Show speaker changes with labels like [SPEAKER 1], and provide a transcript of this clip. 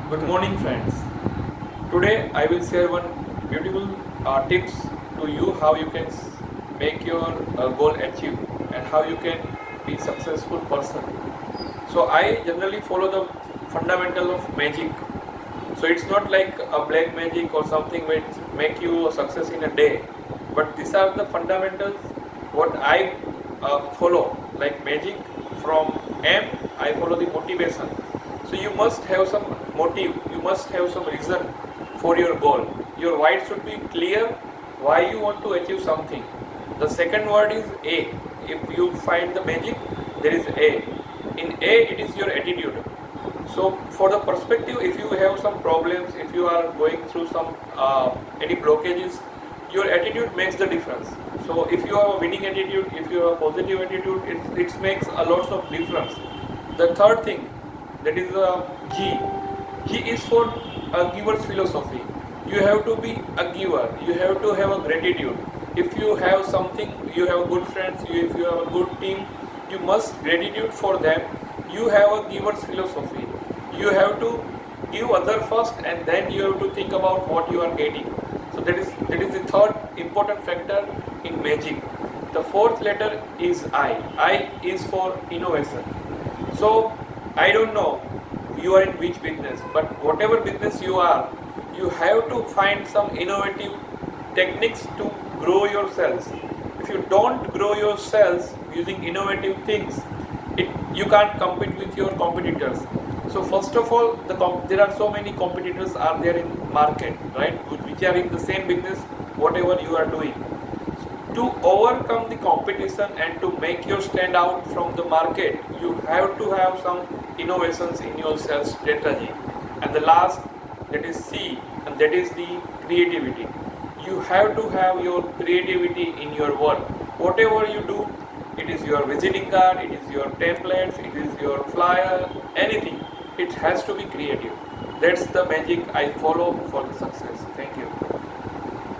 [SPEAKER 1] Good morning, friends. Today I will share one beautiful tips to you how you can make your goal achieve and how you can be successful person. So I generally follow the fundamental of magic. So it's not like a black magic or something which make you a success in a day, but these are the fundamentals what I follow. Like magic from M, I follow the motivation. So you must have some motive, you must have some reason for your goal. Your why should be clear why you want to achieve something. The second word is A. If you find the magic, there is A. In A, it is your attitude. So for the perspective, if you have some problems, if you are going through some any blockages, your attitude makes the difference. So if you have a winning attitude, if you have a positive attitude, it makes a lot of difference. The third thing, that is G. G is for a giver's philosophy. You have to be a giver. You have to have a gratitude. If you have something, you have good friends, if you have a good team, you must gratitude for them. You have a giver's philosophy. You have to give other first, and then you have to think about what you are getting. So that is the third important factor in magic. The fourth letter is I. I is for innovation. So I don't know you are in which business, but whatever business you are, you have to find some innovative techniques to grow your sales. If you don't grow your sales using innovative things, you can't compete with your competitors. So first of all, there are so many competitors are there in market, right? Which are in the same business, whatever you are doing. To overcome the competition and to make your stand out from the market, you have to have some innovations in your sales strategy. And the last, that is C, and that is the creativity. You have to have your creativity in your work. Whatever you do, it is your visiting card, it is your templates, it is your flyer, anything. It has to be creative. That's the magic I follow for the success.